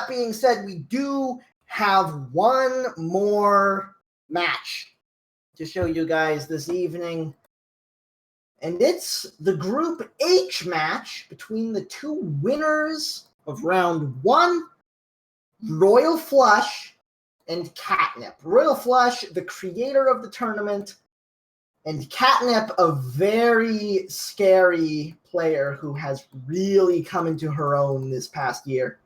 that being said, we do have one more match to show you guys this evening. And it's the Group H match between the two winners of round 1, Royal Flush and Catnip. Royal Flush, the creator of the tournament, and Catnip, a very scary player who has really come into her own this past year.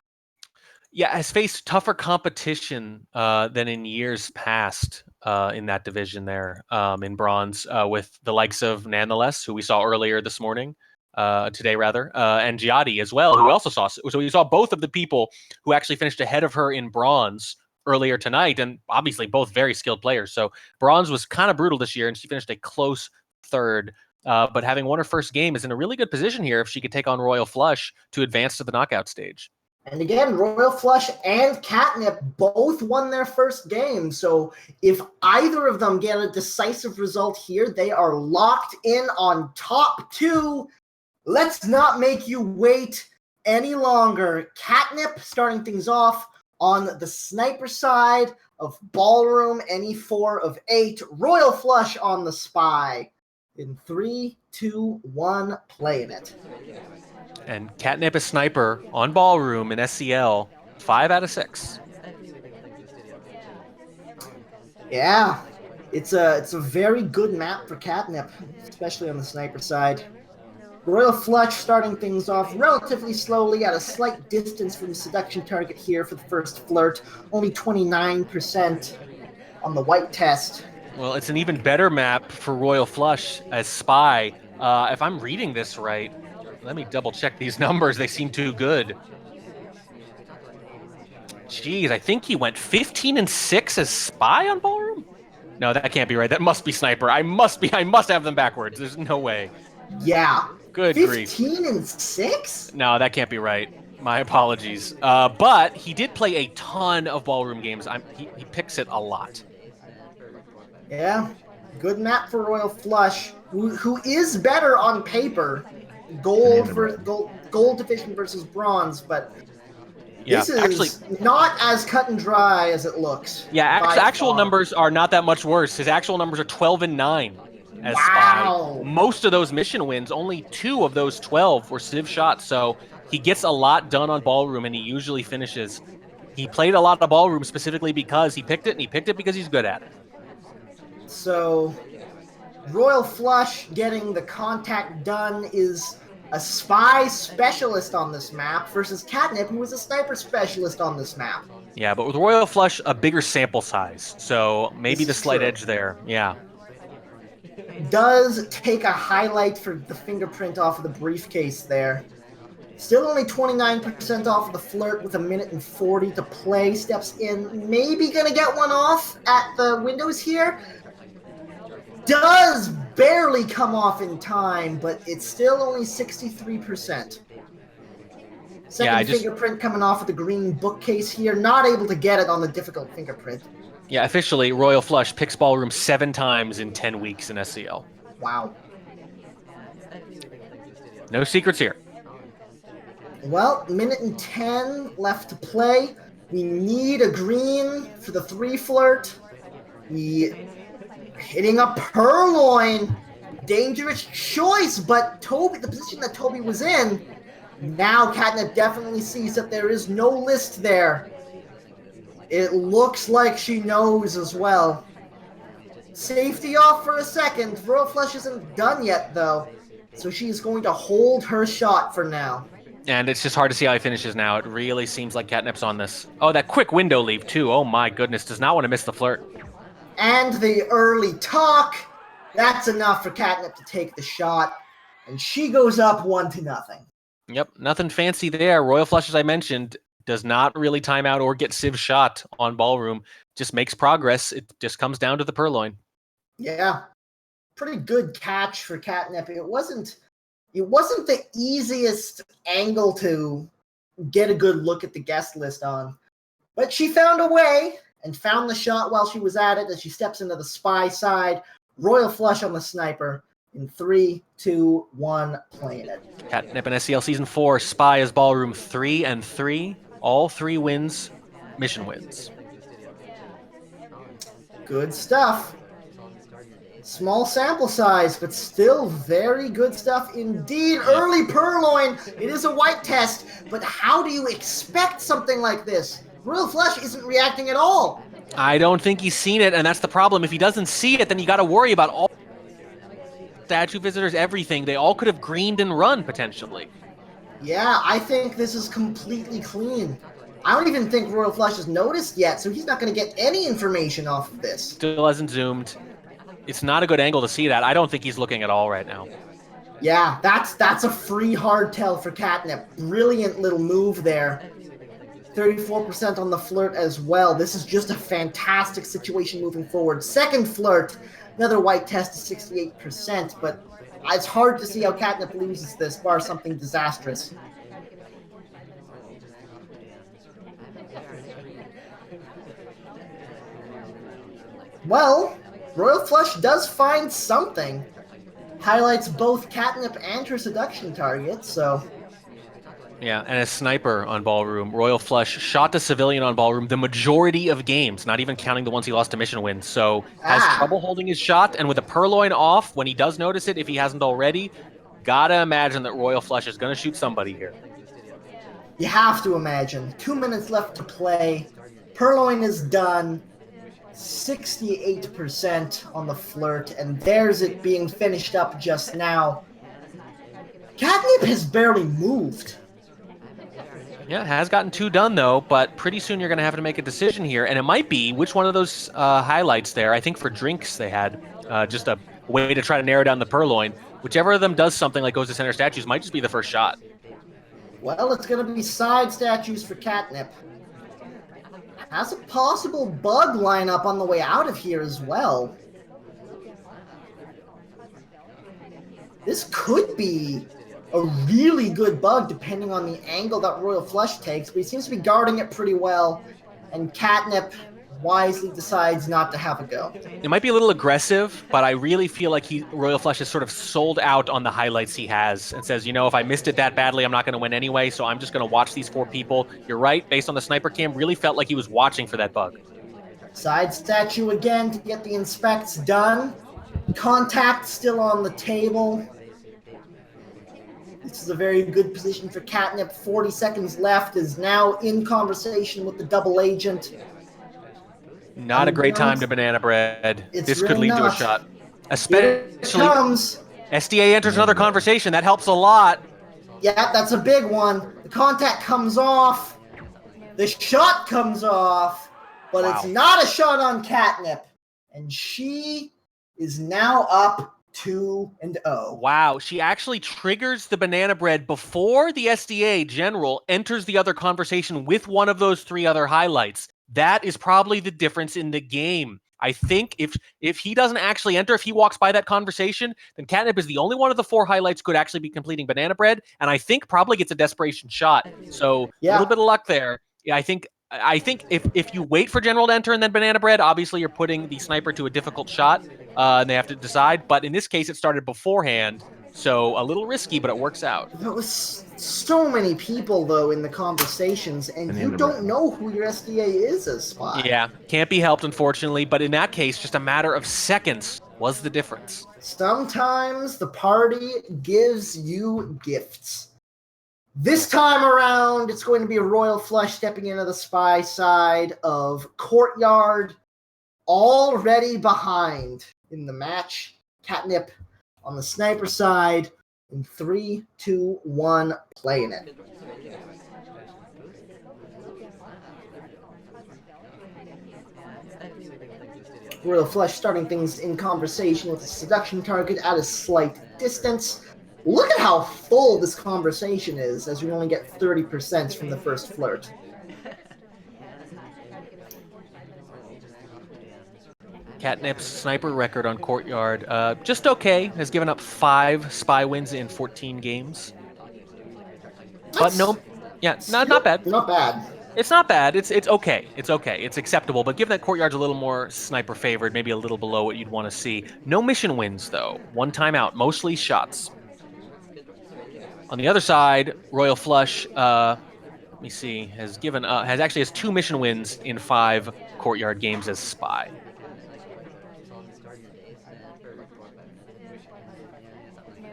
Yeah, has faced tougher competition than in years past in that division there in bronze with the likes of Nonetheless, who we saw earlier this morning, today rather, and Giatti as well, who we also saw. So we saw both of the people who actually finished ahead of her in bronze earlier tonight, and obviously both very skilled players. So bronze was kind of brutal this year, and she finished a close third. But having won her first game is in a really good position here if she could take on Royal Flush to advance to the knockout stage. And again, Royal Flush and Catnip both won their first game. So if either of them get a decisive result here, they are locked in on top 2. Let's not make you wait any longer. Catnip starting things off on the sniper side of Ballroom, any 4 of 8. Royal Flush on the Spy. In 3, 2, 1, playing it. And Catnip is sniper on Ballroom in SCL, 5 out of 6. Yeah, it's a very good map for Catnip, especially on the sniper side. Royal Flush starting things off relatively slowly at a slight distance from the seduction target here for the first flirt, only 29% on the white test. Well, it's an even better map for Royal Flush as Spy. If I'm reading this right, let me double check these numbers. They seem too good. Jeez, I think he went 15 and 6 as Spy on Ballroom? No, that can't be right. That must be Sniper. I must have them backwards. There's no way. Yeah. Good 15 grief. 15 and 6? No, that can't be right. My apologies. But he did play a ton of Ballroom games. He picks it a lot. Yeah. Good map for Royal Flush, who is better on paper. Gold division versus bronze, but this is actually not as cut and dry as it looks. Yeah, actual numbers are not that much worse. His actual numbers are 12 and 9 as Spy. Most of those mission wins, only 2 of those 12 were Civ shots, so he gets a lot done on Ballroom, and he usually finishes. He played a lot of Ballroom specifically because he picked it, and he picked it because he's good at it. So, Royal Flush getting the contact done is a Spy specialist on this map versus Catnip, who is a sniper specialist on this map. Yeah, but with Royal Flush, a bigger sample size, so maybe the slight edge there. Yeah. Does take a highlight for the fingerprint off of the briefcase there. Still only 29% off of the flirt with 1:40 to play. Steps in, maybe gonna get one off at the windows here. Does barely come off in time, but it's still only 63%. Second fingerprint coming off of the green bookcase here. Not able to get it on the difficult fingerprint. Yeah, officially, Royal Flush picks Ballroom 7 times in 10 weeks in SCL. Wow. No secrets here. Well, 1:10 left to play. We need a green for the 3 flirt. We hitting a purloin. Dangerous choice, but Toby, the position that Toby was in, now Catnip definitely sees that there is no list there. It looks like she knows as well. Safety off for a second. Royal Flush isn't done yet, though, so she's going to hold her shot for now. And it's just hard to see how he finishes now. It really seems like Catnip's on this. Oh, that quick window leave, too. Oh, my goodness. Does not want to miss the flirt. And the early talk. That's enough for Catnip to take the shot. And she goes up 1-0. Yep, nothing fancy there. Royal Flush, as I mentioned, does not really time out or get Civ shot on Ballroom. Just makes progress. It just comes down to the purloin. Yeah. Pretty good catch for Catnip. It wasn't the easiest angle to get a good look at the guest list on. But she found a way and found the shot while she was at it as she steps into the Spy side. Royal Flush on the sniper in 3, 2, 1, playing it. Catnip in SCL Season 4, Spy as Ballroom 3 and 3. All 3 wins, mission wins. Good stuff. Small sample size, but still very good stuff indeed. Yeah. Early purloin. It is a white test, but how do you expect something like this? Royal Flush isn't reacting at all. I don't think he's seen it, and that's the problem. If he doesn't see it, then you got to worry about all statue visitors, everything. They all could have greened and run, potentially. Yeah, I think this is completely clean. I don't even think Royal Flush has noticed yet, so he's not going to get any information off of this. Still hasn't zoomed. It's not a good angle to see that. I don't think he's looking at all right now. Yeah, that's a free hard tell for Catnip. Brilliant little move there. 34% on the flirt as well. This is just a fantastic situation moving forward. Second flirt, another white test is 68%, but it's hard to see how Catnip loses this, bar something disastrous. Well, Royal Flush does find something. Highlights both Catnip and her seduction target, so... Yeah, and a sniper on Ballroom. Royal Flush shot the civilian on Ballroom the majority of games, not even counting the ones he lost to mission wins. So has trouble holding his shot, and with a purloin off, when he does notice it, if he hasn't already, gotta imagine that Royal Flush is going to shoot somebody here. You have to imagine. 2 minutes left to play. Purloin is done. 68% on the flirt, and there's it being finished up just now. Catnip has barely moved. Yeah, has gotten 2 done, though, but pretty soon you're going to have to make a decision here, and it might be which one of those highlights there. I think for drinks they had just a way to try to narrow down the purloin. Whichever of them does something like goes to center statues might just be the first shot. Well, it's going to be side statues for Catnip. Has a possible bug lineup on the way out of here as well. This could be a really good bug depending on the angle that Royal Flush takes, but he seems to be guarding it pretty well, and Catnip wisely decides not to have a go. It might be a little aggressive, but I really feel like Royal Flush is sort of sold out on the highlights he has and says, you know, if I missed it that badly, I'm not going to win anyway, so I'm just going to watch these 4 people. You're right, based on the sniper cam, really felt like he was watching for that bug. Side statue again to get the inspects done. Contact still on the table. This is a very good position for Catnip. 40 seconds left, is now in conversation with the double agent. Not a great time to banana bread. This could lead to a shot. Especially SDA enters another conversation. That helps a lot. Yeah, that's a big one. The contact comes off. The shot comes off. But It's not a shot on Catnip. And she is now up 2-0. Wow, she actually triggers the banana bread before the SDA general enters the other conversation with one of those 3 other highlights. That is probably the difference in the game. I think if he doesn't actually enter, if he walks by that conversation, then Catnip is the only one of the 4 highlights could actually be completing banana bread, and I think probably gets a desperation shot. So a little bit of luck there. Yeah, I think if you wait for general to enter and then banana bread, obviously you're putting the sniper to a difficult shot, and they have to decide. But in this case, it started beforehand, so a little risky, but it works out. There was so many people, though, in the conversations, and you don't know who your SDA is as Spy. Yeah, can't be helped, unfortunately, but in that case, just a matter of seconds was the difference. Sometimes the party gives you gifts. This time around, it's going to be a Royal Flush stepping into the Spy side of Courtyard, already behind in the match. Catnip on the sniper side in 3, 2, 1, playing it. Royal Flush starting things in conversation with a seduction target at a slight distance. Look at how full this conversation is, as we only get 30% from the first flirt. Catnip's sniper record on Courtyard, just okay. Has given up 5 spy wins in 14 games. But no, yeah, not bad. Not bad. It's not bad. It's okay. It's okay. It's acceptable. But given that Courtyard's a little more sniper favored, maybe a little below what you'd want to see. No mission wins, though. 1 timeout, mostly shots. On the other side, Royal Flush, me see, has actually has 2 mission wins in 5 courtyard games as Spy.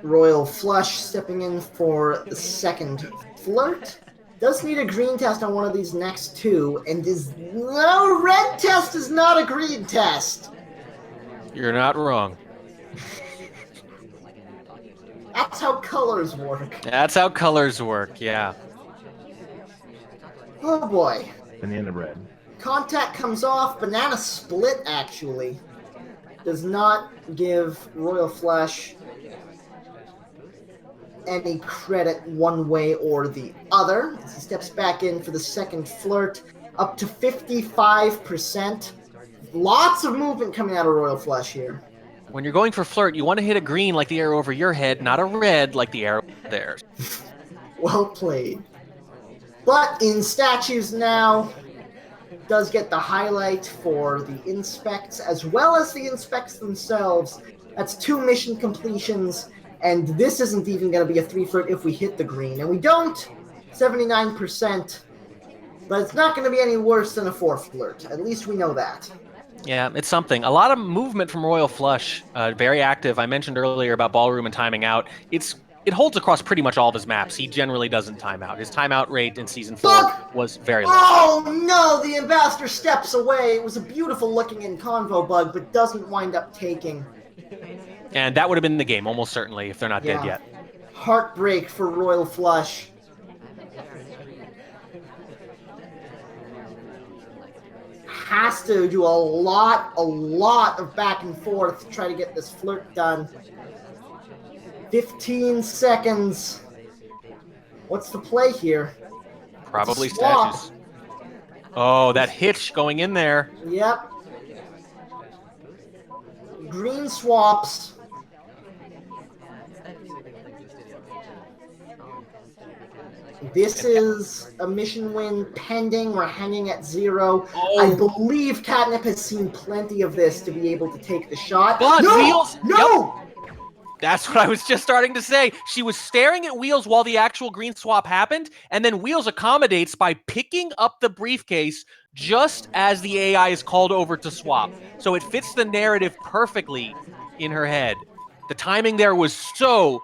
Royal Flush stepping in for the second flirt. Does need a green test on one of these next 2, and no, red test is not a green test. You're not wrong. That's how colors work. That's how colors work, yeah. Oh boy. Banana bread. Contact comes off. Banana split, actually. Does not give Royal Flush any credit one way or the other. As he steps back in for the second flirt, up to 55%. Lots of movement coming out of Royal Flush here. When you're going for flirt, you want to hit a green like the arrow over your head, not a red like the arrow theirs. Well played. But in statues now, does get the highlight for the inspects as well as the inspects themselves. That's 2 mission completions, and this isn't even going to be a 3 flirt if we hit the green. And we don't, 79%, but it's not going to be any worse than a 4 flirt. At least we know that. Yeah, it's something. A lot of movement from Royal Flush, very active. I mentioned earlier about ballroom and timing out. It holds across pretty much all of his maps. He generally doesn't time out. His timeout rate in Season 4 was very low. Oh no, the ambassador steps away. It was a beautiful looking in convo bug, but doesn't wind up taking. And that would have been the game, almost certainly, if they're not dead yet. Heartbreak for Royal Flush. Has to do a lot of back and forth to try to get this flirt done. 15 seconds. What's the play here? Probably statues. Oh, that hitch going in there. Yep. Green swaps. This is a mission win pending. We're hanging at 0. Oh. I believe Catnip has seen plenty of this to be able to take the shot. But no! Wheels, No! Yep. That's what I was just starting to say. She was staring at Wheels while the actual green swap happened, and then Wheels accommodates by picking up the briefcase just as the AI is called over to swap. So it fits the narrative perfectly in her head. The timing there was so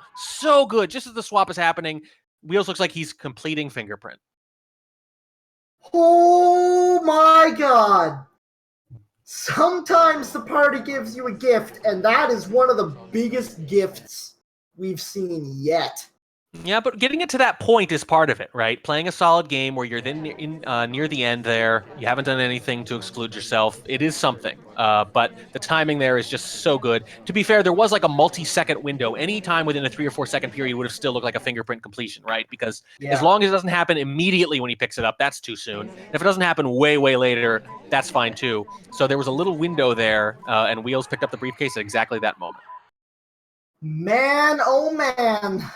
good. Just as the swap is happening, Wheels looks like he's completing fingerprint. Oh my god! Sometimes the party gives you a gift, and that is one of the biggest gifts we've seen yet. Yeah, but getting it to that point is part of it, right? Playing a solid game where you're then near the end there, you haven't done anything to exclude yourself. It is something, but the timing there is just so good. To be fair, there was like a multi-second window. Any time within a 3 or 4 second period would have still looked like a fingerprint completion, right? Because as long as it doesn't happen immediately when he picks it up, that's too soon. And if it doesn't happen way later, that's fine too. So there was a little window there, and Wheels picked up the briefcase at exactly that moment. Man, oh man.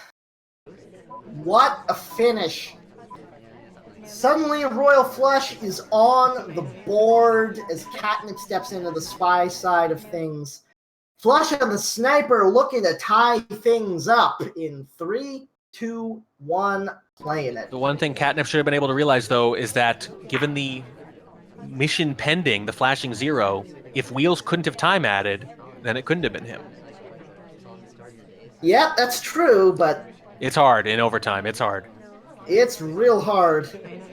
What a finish. Suddenly, Royal Flush is on the board as Catnip steps into the spy side of things. Flush and the sniper looking to tie things up in 3, 2, 1, playing it. The one thing Catnip should have been able to realize, though, is that given the mission pending, the flashing 0, if Wheels couldn't have time added, then it couldn't have been him. Yep, that's true, but it's hard in overtime. It's hard. It's real hard.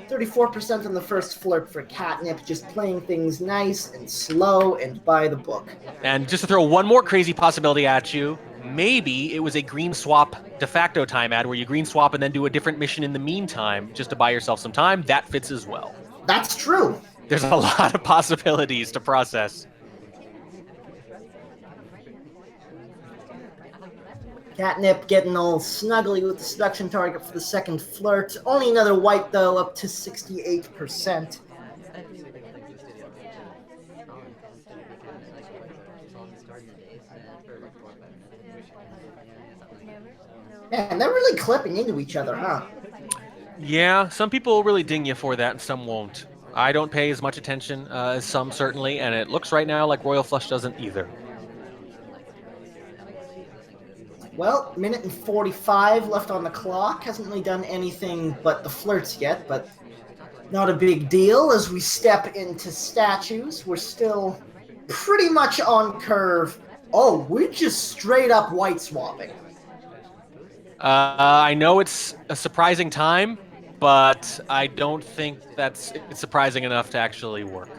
34% on the first flirt for Catnip, just playing things nice and slow and by the book. And just to throw one more crazy possibility at you, maybe it was a green swap de facto time ad where you green swap and then do a different mission in the meantime just to buy yourself some time. That fits as well. That's true. There's a lot of possibilities to process. Catnip getting all snuggly with the seduction target for the second flirt. Only another white, though, up to 68%. Man, they're really clipping into each other, huh? Yeah, some people really ding you for that and some won't. I don't pay as much attention as some, certainly, and it looks right now like Royal Flush doesn't either. Well, minute and 45 left on the clock. Hasn't really done anything but the flirts yet, but Not a big deal as we step into statues. We're still pretty much on curve. Oh, we're just straight up white swapping. I know it's a surprising time, but I don't think it's surprising enough to actually work.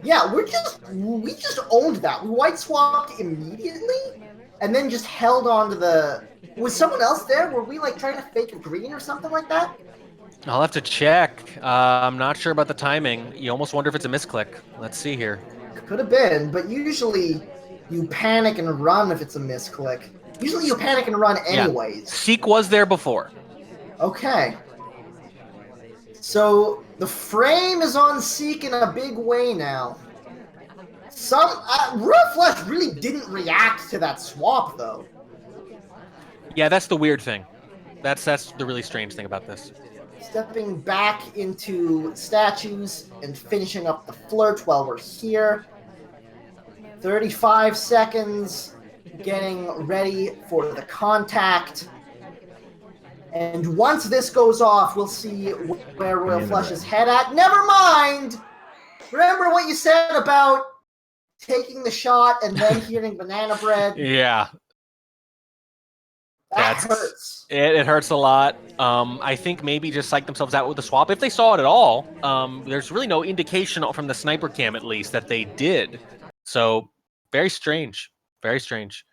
Yeah, we just owned that. We white swapped immediately, and then just held on to the. Was someone else there? Were we like trying to fake a green or something like that? I'll have to check. I'm not sure about the timing. You almost wonder if it's a misclick. Let's see here. Could have been, but usually you panic and run if it's a misclick. Usually you panic and run anyways. Yeah. Seek was there before. Okay. So the frame is on Seek in a big way now. Royal Flush really didn't react to that swap though. Yeah, that's the weird thing. That's the really strange thing about this. Stepping back into statues and finishing up the flirt while we're here. 35 seconds, getting ready for the contact. And once this goes off, we'll see where Royal Flush is head at. Never mind! Remember what you said about taking the shot and then hearing banana bread? Yeah. That hurts. It hurts a lot. I think maybe just psych themselves out with the swap. If they saw it at all, there's really no indication from the sniper cam, at least, that they did. So, very strange. Very strange.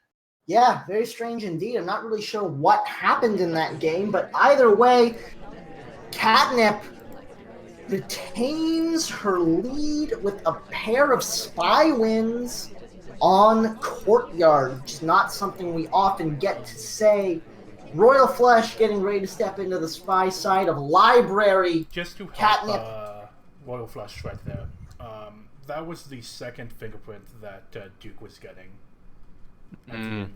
Yeah, very strange indeed. I'm not really sure what happened in that game, but either way, Catnip retains her lead with a pair of spy wins on Courtyard, which is not something we often get to say. Royal Flush getting ready to step into the spy side of Library. Just to help Catnip. Royal Flush right there. That was the second fingerprint that Duke was getting.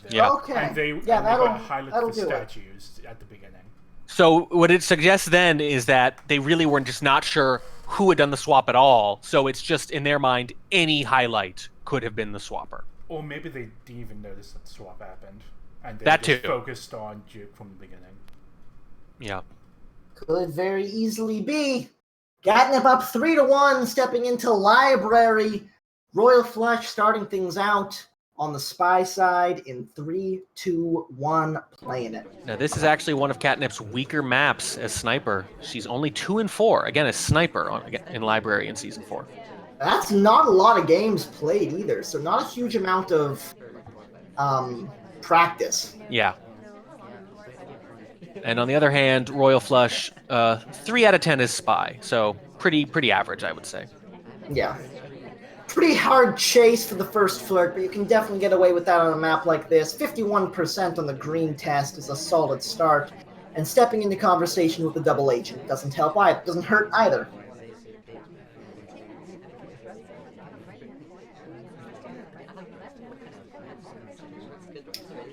Yeah. Okay. And they highlighted the statues at the beginning. So what it suggests then is that they really were just not sure who had done the swap at all. So it's just in their mind, any highlight could have been the swapper. Or maybe they didn't even notice that the swap happened. And they That just too. focused on Duke from the beginning. Yeah. Could very easily be. Catnip up 3-1, stepping into Library. Royal Flush starting things out on the spy side in 3, 2, 1, playing it. Now this is actually one of Catnip's weaker maps as sniper. She's only 2 and 4 again as sniper in Library in season 4. That's not a lot of games played either, so not a huge amount of practice. Yeah. And on the other hand, Royal Flush, 3 out of 10 is spy, so pretty average, I would say. Yeah. Pretty hard chase for the first flirt, but you can definitely get away with that on a map like this. 51% on the green test is a solid start, and stepping into conversation with the double agent doesn't help either. Doesn't hurt either.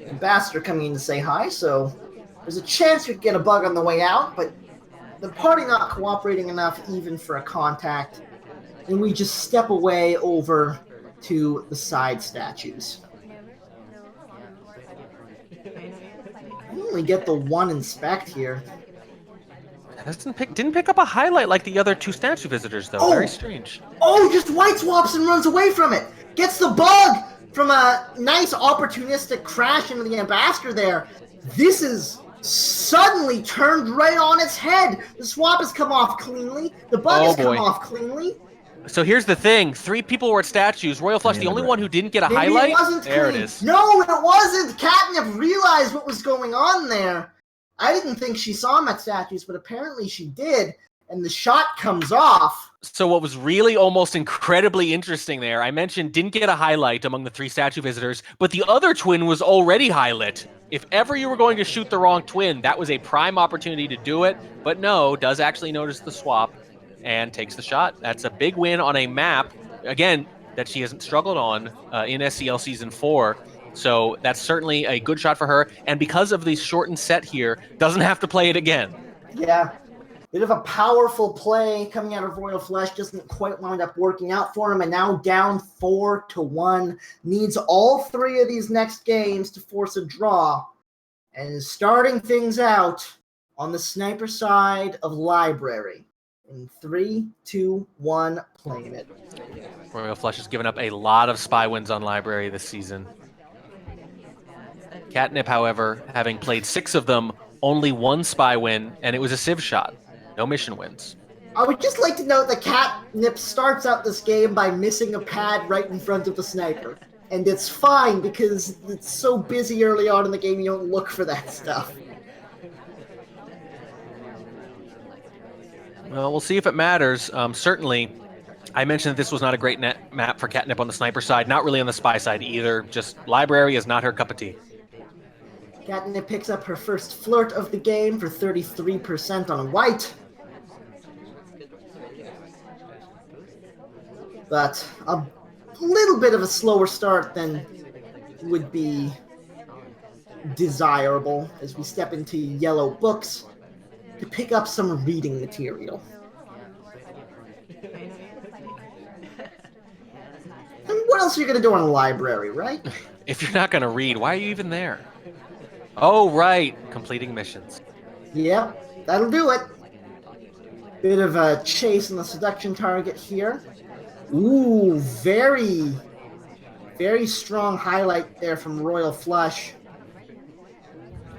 Ambassador coming in to say hi, so there's a chance you could get a bug on the way out, but the party not cooperating enough even for a contact, and we just step away over to the side statues. I only get the one inspect here. Didn't pick up a highlight like the other 2 statue visitors, though. Oh! Very strange. Oh, just white swaps and runs away from it! Gets the bug from a nice opportunistic crash into the ambassador there. This is suddenly turned right on its head. The swap has come off cleanly. The bug has come off cleanly. So here's the thing. 3 people were at statues. Royal Flush, the only one who didn't get a highlight. It wasn't there clean. It is. No, it wasn't. Catnip realized what was going on there. I didn't think she saw him at statues, but apparently she did, and the shot comes off. So what was really almost incredibly interesting there, I mentioned didn't get a highlight among the 3 statue visitors, but the other twin was already highlit. If ever you were going to shoot the wrong twin, that was a prime opportunity to do it, but no, does actually notice the swap and takes the shot. That's a big win on a map, again, that she hasn't struggled on in SCL Season 4. So that's certainly a good shot for her, and because of the shortened set here, doesn't have to play it again. Yeah. Bit of a powerful play coming out of Royal Flush, doesn't quite wind up working out for him, and now down 4-1. Needs all 3 of these next games to force a draw, and is starting things out on the sniper side of Library. In 3, 2, 1, playing it. Royal Flush has given up a lot of spy wins on Library this season. Catnip, however, having played 6 of them, only 1 spy win, and it was a Civ shot. No mission wins. I would just like to note that Catnip starts out this game by missing a pad right in front of the sniper. And it's fine because it's so busy early on in the game you don't look for that stuff. Well, we'll see if it matters. Certainly, I mentioned that this was not a great map for Catnip on the sniper side, not really on the spy side either. Just Library is not her cup of tea. Catnip picks up her first flirt of the game for 33% on white. But a little bit of a slower start than would be desirable as we step into yellow books to pick up some reading material. And what else are you going to do in a library, right? If you're not going to read, why are you even there? Oh, right. Completing missions. Yep, that'll do it. Bit of a chase on the seduction target here. Ooh, very strong highlight there from Royal Flush.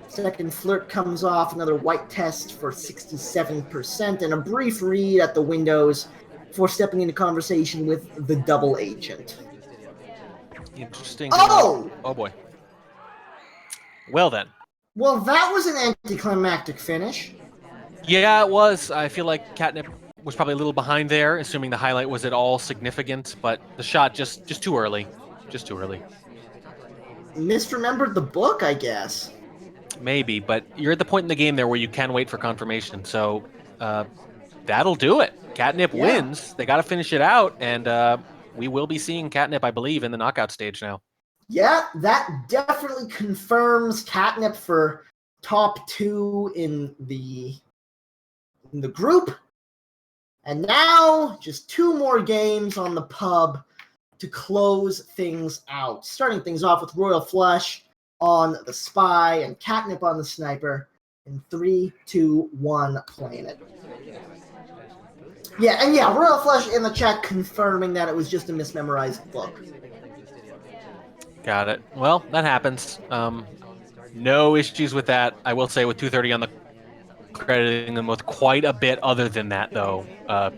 Second flirt comes off, another white test for 67%, and a brief read at the windows before stepping into conversation with the double agent. Interesting. Oh! Oh, boy. Well, then. Well, that was an anticlimactic finish. Yeah, it was. I feel like Catnip was probably a little behind there, assuming the highlight was at all significant, but the shot just too early. Just too early. Misremembered the book, I guess. Maybe, but you're at the point in the game there where you can wait for confirmation, so that'll do it. Catnip wins. They got to finish it out, and we will be seeing Catnip, I believe, in the knockout stage now. Yeah, that definitely confirms Catnip for top 2 in the group. And now, just 2 more games on the pub to close things out. Starting things off with Royal Flush on the spy and Catnip on the sniper. In 3, 2, 1, playing it. Yeah, and yeah, Royal Flush in the chat confirming that it was just a mismemorized book. Got it. Well, that happens. No issues with that. I will say with 230 on the crediting them with quite a bit other than that, though,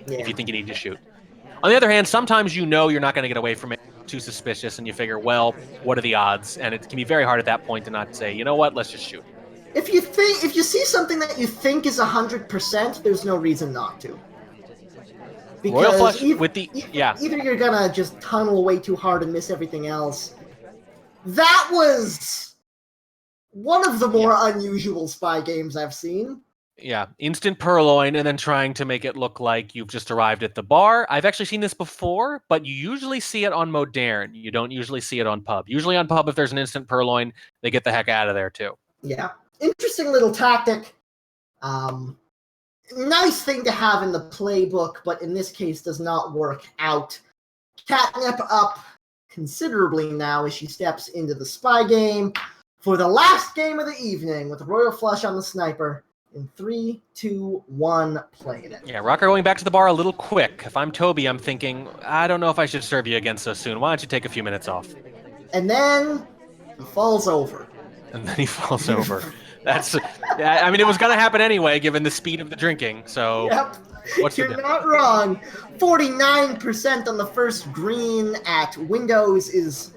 if you think you need to shoot. On the other hand, sometimes you know you're not going to get away from it too suspicious, and you figure, well, what are the odds? And it can be very hard at that point to not say, you know what, let's just shoot. If you see something that you think is 100%, there's no reason not to. Because Royal Flush with the either you're gonna just tunnel way too hard and miss everything else. That was one of the more unusual spy games I've seen. Yeah, instant purloin and then trying to make it look like you've just arrived at the bar. I've actually seen this before, but you usually see it on Modern. You don't usually see it on Pub. Usually on Pub, if there's an instant purloin, they get the heck out of there too. Yeah, interesting little tactic. Nice thing to have in the playbook, but in this case does not work out. Catnip up considerably now as she steps into the spy game for the last game of the evening with Royal Flush on the sniper. In 3, 2, 1, playing it. Yeah, Rocker going back to the bar a little quick. If I'm Toby, I'm thinking, I don't know if I should serve you again so soon. Why don't you take a few minutes off? And then he falls over. And then he falls over. I mean, it was going to happen anyway, given the speed of the drinking. So, yep. You're not wrong. 49% on the first green at Windows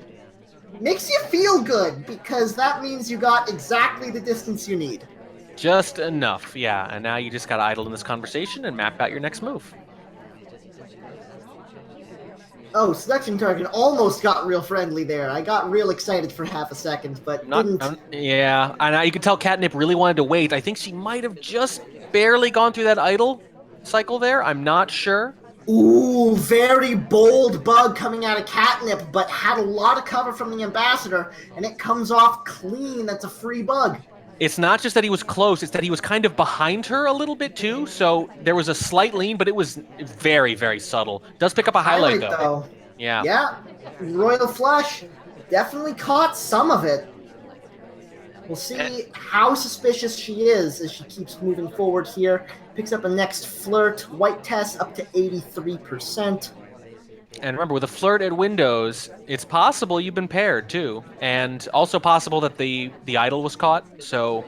makes you feel good, because that means you got exactly the distance you need. Just enough, yeah. And now you just got to idle in this conversation and map out your next move. Oh, seduction target almost got real friendly there. I got real excited for half a second, but didn't. Yeah, and you could tell Catnip really wanted to wait. I think she might have just barely gone through that idle cycle there. I'm not sure. Ooh, very bold bug coming out of Catnip, but had a lot of cover from the ambassador, and it comes off clean. That's a free bug. It's not just that he was close, it's that he was kind of behind her a little bit too, so there was a slight lean, but it was very, very subtle. Does pick up a highlight though. Yeah. Yeah, Royal Flush definitely caught some of it. We'll see how suspicious she is as she keeps moving forward here. Picks up a next flirt. White test up to 83%. And remember, with a flirt at Windows, it's possible you've been paired too, and also possible that the idol was caught. So,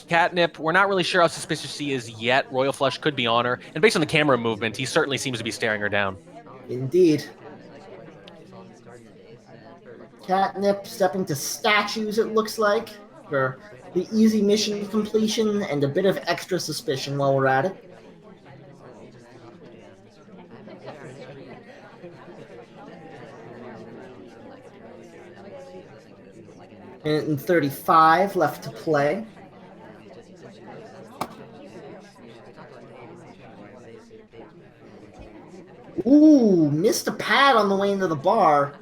catnip, we're not really sure how suspicious she is yet. Royal Flush could be on her, and based on the camera movement, he certainly seems to be staring her down. Indeed. Catnip stepping to statues, it looks like, for the easy mission completion and a bit of extra suspicion while we're at it. Minute and 35 left to play. Ooh, missed a pad on the way into the bar.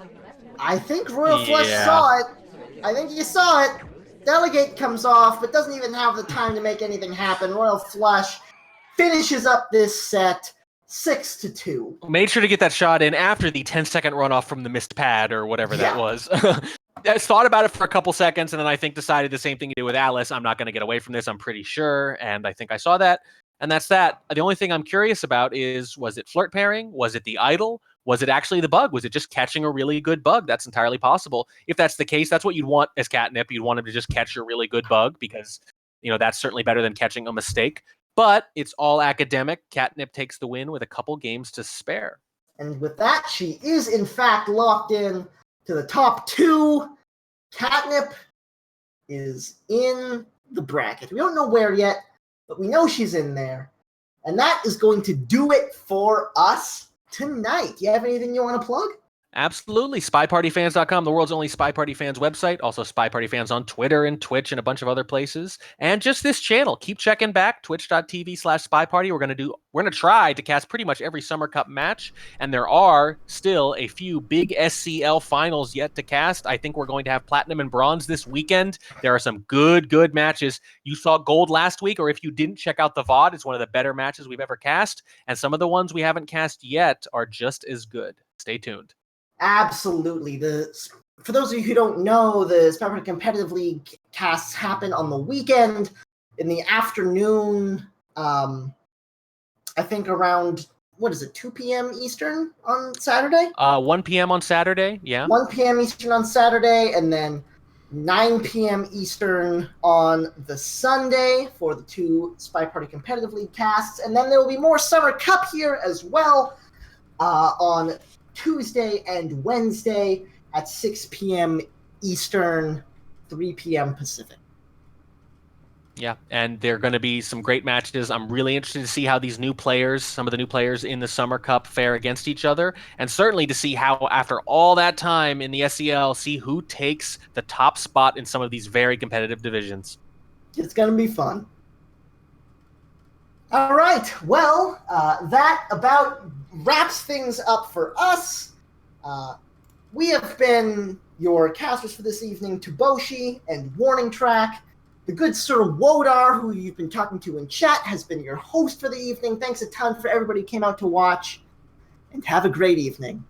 I think Royal Flush saw it. I think he saw it. Delegate comes off, but doesn't even have the time to make anything happen. Royal Flush finishes up this set 6-2. Made sure to get that shot in after the 10-second runoff from the missed pad or whatever that was. I thought about it for a couple seconds, and then I think decided the same thing to do with Alice. I'm not going to get away from this, I'm pretty sure. And I think I saw that. And that's that. The only thing I'm curious about is, was it flirt pairing? Was it the idol? Was it actually the bug? Was it just catching a really good bug? That's entirely possible. If that's the case, that's what you'd want as catnip. You'd want him to just catch a really good bug because, that's certainly better than catching a mistake. But it's all academic. Catnip takes the win with a couple games to spare. And with that, she is in fact locked in to the top two. Catnip is in the bracket. We don't know where yet, but we know she's in there. And that is going to do it for us tonight. Do you have anything you want to plug? Absolutely. SpyPartyFans.com, the world's only SpyParty Fans website. Also SpyParty Fans on Twitter and Twitch and a bunch of other places. And just this channel. Keep checking back. Twitch.tv/SpyParty. We're going to try to cast pretty much every Summer Cup match. And there are still a few big SCL finals yet to cast. I think we're going to have Platinum and Bronze this weekend. There are some good matches. You saw Gold last week, or if you didn't, check out the VOD. It's one of the better matches we've ever cast. And some of the ones we haven't cast yet are just as good. Stay tuned. Absolutely. For those of you who don't know, the SpyParty Competitive League casts happen on the weekend in the afternoon. I think around, 2 p.m. Eastern on Saturday? 1 p.m. on Saturday, yeah. 1 p.m. Eastern on Saturday, and then 9 p.m. Eastern on the Sunday for the two SpyParty Competitive League casts. And then there will be more Summer Cup here as well on Tuesday and Wednesday at 6 p.m. Eastern, 3 p.m. Pacific. Yeah, and there are going to be some great matches. I'm really interested to see how these new players, some of the new players in the Summer Cup, fare against each other, and certainly to see how, after all that time in the SCL, see who takes the top spot in some of these very competitive divisions. It's going to be fun. All right, well, that about wraps things up for us. We have been your casters for this evening, Toboshi and Warning Track. The good Sir Wodar, who you've been talking to in chat, has been your host for the evening. Thanks a ton for everybody who came out to watch, and have a great evening.